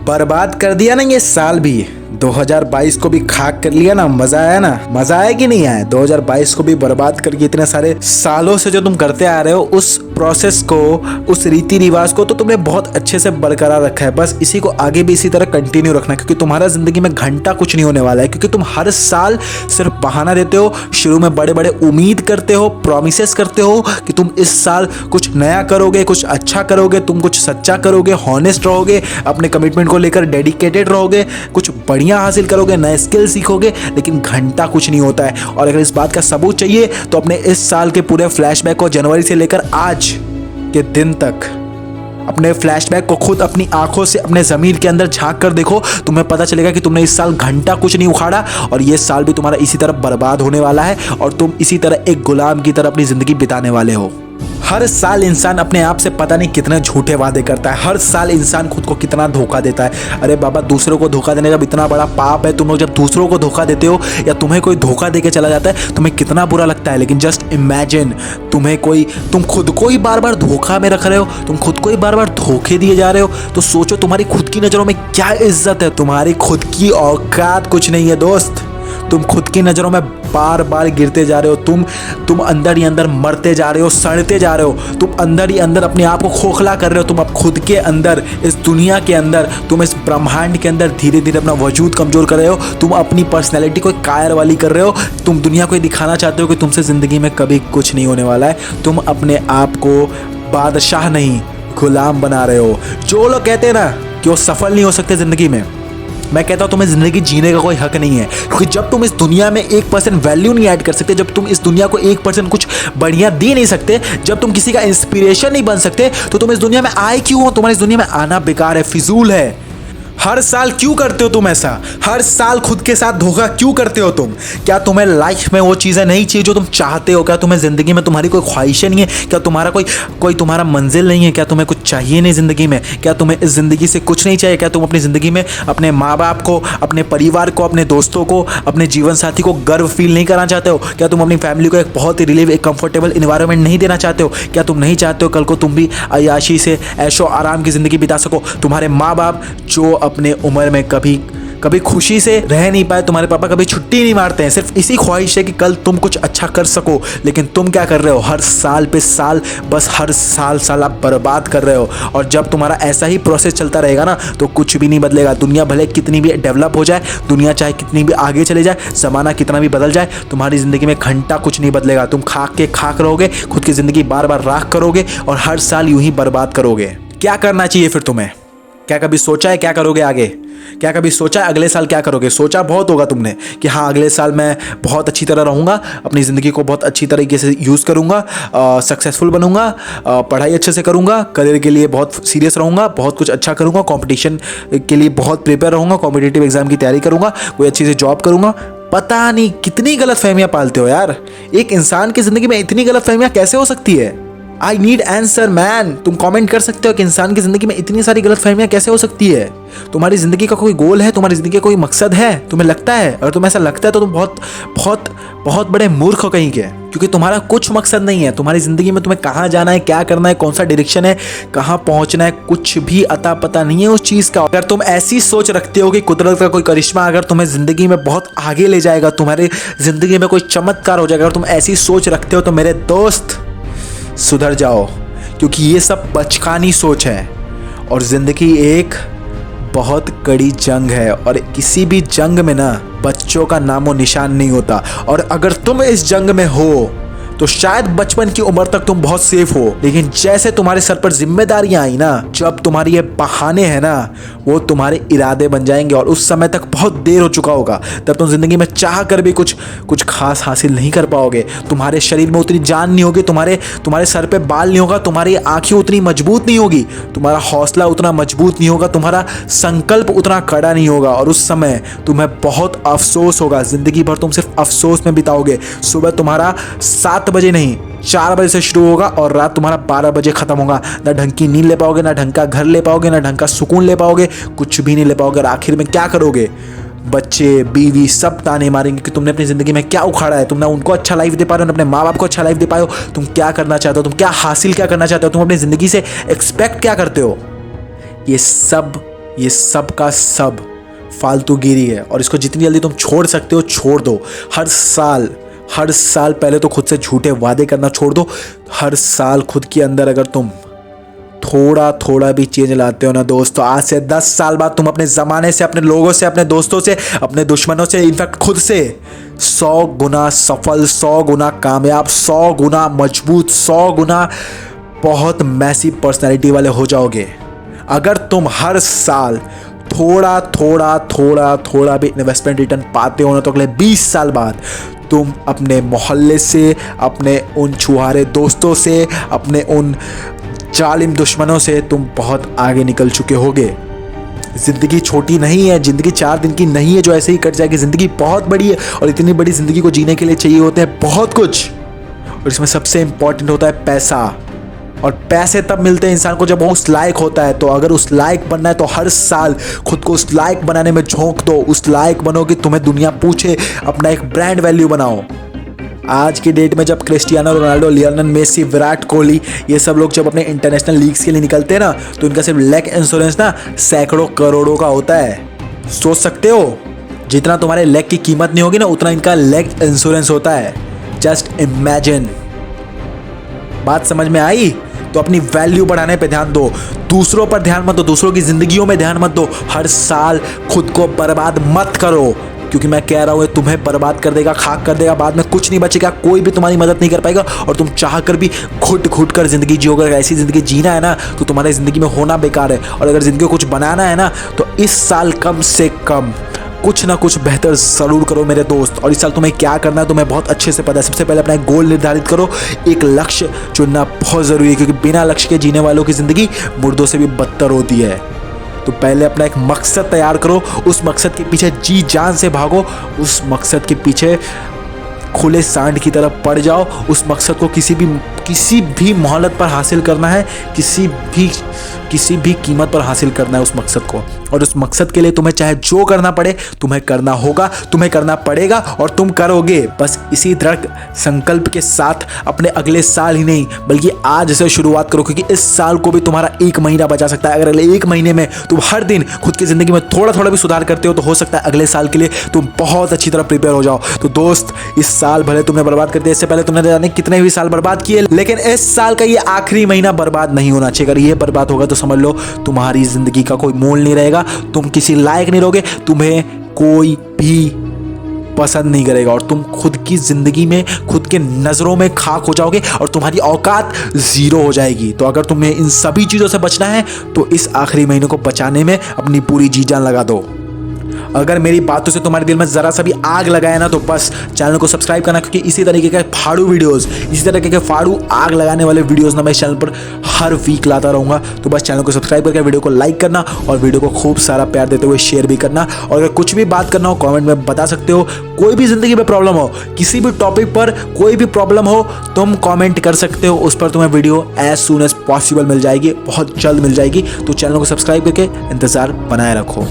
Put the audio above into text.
बर्बाद कर दिया ना ये साल भी। 2022 को भी खाक कर लिया ना। मजा आया ना? मजा आया कि नहीं आया? 2022 को भी बर्बाद करके इतने सारे सालों से जो तुम करते आ रहे हो उस प्रोसेस को, उस रीति रिवाज को तो तुमने बहुत अच्छे से बरकरार रखा है। बस इसी को आगे भी इसी तरह कंटिन्यू रखना, क्योंकि तुम्हारा जिंदगी में घंटा कुछ नहीं होने वाला है। क्योंकि तुम हर साल सिर्फ बहाना देते हो, शुरू में बड़े बड़े उम्मीद करते हो, प्रॉमिसेस करते हो कि तुम इस साल कुछ नया करोगे, कुछ अच्छा करोगे, तुम कुछ सच्चा करोगे, हॉनेस्ट रहोगे, अपने कमिटमेंट को लेकर डेडिकेटेड रहोगे, कुछ बढ़िया हासिल करोगे, नए स्किल सीखोगे, लेकिन घंटा कुछ नहीं होता है। और अगर इस बात का सबूत चाहिए तो अपने इस साल के पूरे फ्लैशबैक को जनवरी से लेकर आज के दिन तक अपने फ्लैशबैक को खुद अपनी आंखों से अपने ज़मीर के अंदर झांक कर देखो। तुम्हें पता चलेगा कि तुमने इस साल घंटा कुछ नहीं उखाड़ा और ये साल भी तुम्हारा इसी तरह बर्बाद होने वाला है और तुम इसी तरह एक गुलाम की तरह अपनी ज़िंदगी बिताने वाले हो। हर साल इंसान अपने आप से पता नहीं कितने झूठे वादे करता है। हर साल इंसान खुद को कितना धोखा देता है। अरे बाबा, दूसरों को धोखा देने जब इतना बड़ा पाप है, तुम लोग जब दूसरों को धोखा देते हो या तुम्हें कोई धोखा देके चला जाता है, तुम्हें कितना बुरा लगता है। लेकिन जस्ट इमेजिन, तुम खुद को ही बार बार धोखा में रख रहे हो, तुम खुद को ही बार बार धोखे दिए जा रहे हो। तो सोचो तुम्हारी खुद की नज़रों में क्या इज्जत है। तुम्हारी खुद की औकात कुछ नहीं है दोस्त। तुम खुद की नज़रों में बार बार गिरते जा रहे हो। तुम अंदर ही अंदर मरते जा रहे हो, सड़ते जा रहे हो। तुम अंदर ही अंदर अपने आप को खोखला कर रहे हो। तुम अब खुद के अंदर, इस दुनिया के अंदर, तुम इस ब्रह्मांड के अंदर धीरे धीरे अपना वजूद कमज़ोर कर रहे हो। तुम अपनी पर्सनैलिटी को कायर वाली कर रहे हो। तुम दुनिया को ये दिखाना चाहते हो कि तुमसे ज़िंदगी में कभी कुछ नहीं होने वाला है। तुम अपने आप को बादशाह नहीं, गुलाम बना रहे हो। जो लोग कहते हैं ना कि वो सफल नहीं हो सकते ज़िंदगी में, मैं कहता हूँ तुम्हें ज़िंदगी जीने का कोई हक नहीं है। क्योंकि जब तुम इस दुनिया में 1% वैल्यू नहीं ऐड कर सकते, जब तुम इस दुनिया को 1% कुछ बढ़िया दे नहीं सकते, जब तुम किसी का इंस्पिरेशन नहीं बन सकते, तो तुम इस दुनिया में आए क्यों हो? तुम्हारी इस दुनिया में आना बेकार है, फिजूल है। हर साल क्यों करते हो तुम ऐसा? हर साल खुद के साथ धोखा क्यों करते हो तुम? क्या तुम्हें लाइफ में वो चीज़ें नहीं चाहिए जो तुम चाहते हो? क्या तुम्हें ज़िंदगी में तुम्हारी कोई ख्वाहिशें नहीं है? क्या तुम्हारा कोई तुम्हारा मंजिल नहीं है? क्या तुम्हें कुछ चाहिए नहीं ज़िंदगी में? क्या तुम्हें इस ज़िंदगी से कुछ नहीं चाहिए? क्या तुम अपनी ज़िंदगी में अपने माँ बाप को, अपने परिवार को, अपने दोस्तों को, अपने जीवन साथी को गर्व फील नहीं कराना चाहते हो? क्या तुम अपनी फैमिली को एक बहुत ही रिलीव, एक कंफर्टेबल इन्वायरमेंट नहीं देना चाहते हो? क्या तुम नहीं चाहते हो कल को तुम भी अय्याशी से ऐशो आराम की ज़िंदगी बिता सको? तुम्हारे माँ बाप जो अपने उम्र में कभी खुशी से रह नहीं पाए, तुम्हारे पापा कभी छुट्टी नहीं मारते हैं, सिर्फ इसी ख्वाहिश है कि कल तुम कुछ अच्छा कर सको। लेकिन तुम क्या कर रहे हो? हर साल पे साल, बस हर साल आप बर्बाद कर रहे हो। और जब तुम्हारा ऐसा ही प्रोसेस चलता रहेगा ना, तो कुछ भी नहीं बदलेगा। दुनिया भले कितनी भी डेवलप हो जाए, दुनिया चाहे कितनी भी आगे चले जाए, ज़माना कितना भी बदल जाए, तुम्हारी ज़िंदगी में घंटा कुछ नहीं बदलेगा। तुम खाक के खाक रहोगे, खुद की ज़िंदगी बार बार राख करोगे और हर साल यूं ही बर्बाद करोगे। क्या करना चाहिए फिर तुम्हें? क्या कभी सोचा है क्या करोगे आगे? क्या कभी सोचा है अगले साल क्या करोगे? सोचा बहुत होगा तुमने कि हाँ, अगले साल मैं बहुत अच्छी तरह रहूँगा, अपनी ज़िंदगी को बहुत अच्छी तरीके से यूज़ करूँगा, सक्सेसफुल बनूँगा, पढ़ाई अच्छे से करूँगा, करियर के लिए बहुत सीरियस रहूँगा, बहुत कुछ अच्छा करूँगा, कंपटीशन के लिए बहुत प्रिपेयर रहूँगा, कॉम्पिटिटिव एग्जाम की तैयारी करूँगा, कोई अच्छी से जॉब करूँगा। पता नहीं कितनी गलतफहमियाँ पालते हो यार। एक इंसान की ज़िंदगी में इतनी गलतफहमियाँ कैसे हो सकती है? I need answer man. तुम कमेंट कर सकते हो कि इंसान की ज़िंदगी में इतनी सारी गलतफहमियाँ कैसे हो सकती है? तुम्हारी ज़िंदगी का कोई गोल है? तुम्हारी ज़िंदगी का कोई मकसद है? तुम्हें लगता है? अगर तुम्हें ऐसा लगता है तो तुम बहुत बहुत बहुत बड़े मूर्ख हो कहीं के, क्योंकि तुम्हारा कुछ मकसद नहीं है। तुम्हारी ज़िंदगी में तुम्हें कहाँ जाना है, क्या करना है, कौन सा डायरेक्शन है, कहाँ पहुँचना है, कुछ भी अता पता नहीं है उस चीज़ का। अगर तुम ऐसी सोच रखते हो कि कुदरत का कोई करिश्मा अगर तुम्हें ज़िंदगी में बहुत आगे ले जाएगा, तुम्हारी ज़िंदगी में कोई चमत्कार हो जाएगा, अगर तुम ऐसी सोच रखते हो तो मेरे दोस्त सुधर जाओ, क्योंकि ये सब बचकानी सोच है। और ज़िंदगी एक बहुत कड़ी जंग है और किसी भी जंग में ना बच्चों का नामो निशान नहीं होता। और अगर तुम इस जंग में हो तो शायद बचपन की उम्र तक तुम बहुत सेफ हो, लेकिन जैसे तुम्हारे सर पर जिम्मेदारियां आई ना, जब तुम्हारी ये बहाने हैं ना, वो तुम्हारे इरादे बन जाएंगे और उस समय तक बहुत देर हो चुका होगा। तब तुम जिंदगी में चाह कर भी कुछ खास हासिल नहीं कर पाओगे। तुम्हारे शरीर में उतनी जान नहीं होगी, तुम्हारे सर पे बाल नहीं होगा, तुम्हारी आंखें उतनी मजबूत नहीं होगी, तुम्हारा हौसला उतना मजबूत नहीं होगा, तुम्हारा संकल्प उतना कड़ा नहीं होगा। और उस समय तुम्हें बहुत अफसोस होगा। जिंदगी भर तुम सिर्फ अफसोस में बिताओगे। सुबह तुम्हारा 7 बजे नहीं 4 बजे से शुरू होगा और रात तुम्हारा 12 बजे खत्म होगा। ना ढंग की नींद ले पाओगे, ना ढंग का घर ले पाओगे, ना ढंग का सुकून ले पाओगे, कुछ भी नहीं ले पाओगे। और आखिर में क्या करोगे? बच्चे, बीवी सब ताने मारेंगे कि तुमने अपनी ज़िंदगी में क्या उखाड़ा है। तुम ना उनको अच्छा लाइफ दे पा रहे हो, ना अपने माँ बाप को अच्छा लाइफ दे पाए हो। तुम क्या करना चाहते हो? तुम क्या हासिल क्या करना चाहते हो? तुम अपनी ज़िंदगी से एक्सपेक्ट क्या करते हो? ये सब ये सब का सब फालतूगिरी है और इसको जितनी जल्दी तुम छोड़ सकते हो छोड़ दो। हर साल पहले तो खुद से झूठे वादे करना छोड़ दो। हर साल खुद के अंदर अगर तुम थोड़ा थोड़ा भी चेंज लाते हो ना दोस्त, तो आज से 10 साल बाद तुम अपने ज़माने से, अपने लोगों से, अपने दोस्तों से, अपने दुश्मनों से, इनफैक्ट खुद से 100 गुना सफल, 100 गुना कामयाब, 100 गुना मजबूत, 100 गुना बहुत मैसिव पर्सनैलिटी वाले हो जाओगे। अगर तुम हर साल थोड़ा थोड़ा थोड़ा थोड़ा भी इन्वेस्टमेंट रिटर्न पाते हो ना, तो अगले 20 साल बाद तुम अपने मोहल्ले से, अपने उन छुहारे दोस्तों से, अपने उन जालिम दुश्मनों से तुम बहुत आगे निकल चुके होगे। ज़िंदगी छोटी नहीं है, ज़िंदगी 4 दिन की नहीं है जो ऐसे ही कट जाएगी। ज़िंदगी बहुत बड़ी है और इतनी बड़ी ज़िंदगी को जीने के लिए चाहिए होते हैं बहुत कुछ, और इसमें सबसे इम्पॉर्टेंट होता है पैसा। और पैसे तब मिलते हैं इंसान को जब वो उस लायक होता है। तो अगर उस लायक बनना है तो हर साल खुद को उस लायक बनाने में झोंक दो। उस लायक बनो कि तुम्हें दुनिया पूछे, अपना एक ब्रांड वैल्यू बनाओ। आज की डेट में जब Cristiano Ronaldo, Lionel Messi, Virat Kohli, ये सब लोग जब अपने इंटरनेशनल लीग्स के लिए निकलते हैं ना, तो इनका सिर्फ लाइफ इंश्योरेंस ना सैकड़ों करोड़ों का होता है। सोच सकते हो, जितना तुम्हारे लेग की कीमत नहीं होगी ना, उतना इनका लेग इंश्योरेंस होता है। Just imagine. बात समझ में आई? तो अपनी वैल्यू बढ़ाने पे ध्यान दो, दूसरों पर ध्यान मत दो, दूसरों की जिंदगियों में ध्यान मत दो। हर साल खुद को बर्बाद मत करो, क्योंकि मैं कह रहा हूँ तुम्हें बर्बाद कर देगा, खाक कर देगा। बाद में कुछ नहीं बचेगा, कोई भी तुम्हारी मदद नहीं कर पाएगा और तुम चाह कर भी घुट घुट कर जिंदगी जियोगे। अगर ऐसी जिंदगी जीना है ना, तो तुम्हारी जिंदगी में होना बेकार है। और अगर जिंदगी को कुछ बनाना है ना, तो इस साल कम से कम कुछ ना कुछ बेहतर ज़रूर करो मेरे दोस्त। और इस साल तुम्हें क्या करना है तुम्हें बहुत अच्छे से पता है। सबसे पहले अपना एक गोल निर्धारित करो, एक लक्ष्य चुनना बहुत ज़रूरी है, क्योंकि बिना लक्ष्य के जीने वालों की ज़िंदगी मुर्दों से भी बदतर होती है। तो पहले अपना एक मकसद तैयार करो, उस मकसद के पीछे जी जान से भागो, उस मकसद के पीछे खुले सांड की तरफ पड़ जाओ। उस मकसद को किसी भी मोहलत पर हासिल करना है, किसी भी कीमत पर हासिल करना है उस मकसद को। और उस मकसद के लिए तुम्हें चाहे जो करना पड़े, तुम्हें करना होगा, तुम्हें करना पड़ेगा और तुम करोगे। बस इसी दृढ़ संकल्प के साथ अपने अगले साल ही नहीं बल्कि आज से शुरुआत करो, क्योंकि इस साल को भी तुम्हारा 1 महीना बचा सकता है। अगर अगले 1 महीने में तुम हर दिन खुद की जिंदगी में थोड़ा थोड़ा भी सुधार करते हो, तो हो सकता है अगले साल के लिए तुम बहुत अच्छी तरह प्रिपेयर हो जाओ। तो दोस्त, इस साल भले तुमने बर्बाद कर दिया, इससे पहले तुमने जाने कितने भी साल बर्बाद किए, लेकिन इस साल का ये आखिरी महीना बर्बाद नहीं होना चाहिए। अगर ये बर्बाद होगा तो समझ लो तुम्हारी जिंदगी का कोई मोल नहीं रहेगा, तुम किसी लायक नहीं रहोगे, तुम्हें कोई भी पसंद नहीं करेगा और तुम खुद की जिंदगी में, खुद के नजरों में खाक हो जाओगे और तुम्हारी औकात 0 हो जाएगी। तो अगर तुम्हें इन सभी चीजों से बचना है, तो इस आखिरी महीने को बचाने में अपनी पूरी जी जान लगा दो। अगर मेरी बातों से तुम्हारे दिल में ज़रा सा भी आग लगाया ना, तो बस चैनल को सब्सक्राइब करना, क्योंकि इसी तरीके के फाड़ू वीडियोस, इसी तरीके के फाड़ू आग लगाने वाले वीडियोस ना मैं इस चैनल पर हर वीक लाता रहूँगा। तो बस चैनल को सब्सक्राइब करके वीडियो को लाइक करना और वीडियो को खूब सारा प्यार देते हुए शेयर भी करना। और अगर कुछ भी बात करना हो कॉमेंट में बता सकते हो। कोई भी ज़िंदगी में प्रॉब्लम हो, किसी भी टॉपिक पर कोई भी प्रॉब्लम हो, तुम कॉमेंट कर सकते हो। उस पर तुम्हें video as soon as possible मिल जाएगी, बहुत जल्द मिल जाएगी। तो चैनल को सब्सक्राइब करके इंतज़ार बनाए रखो।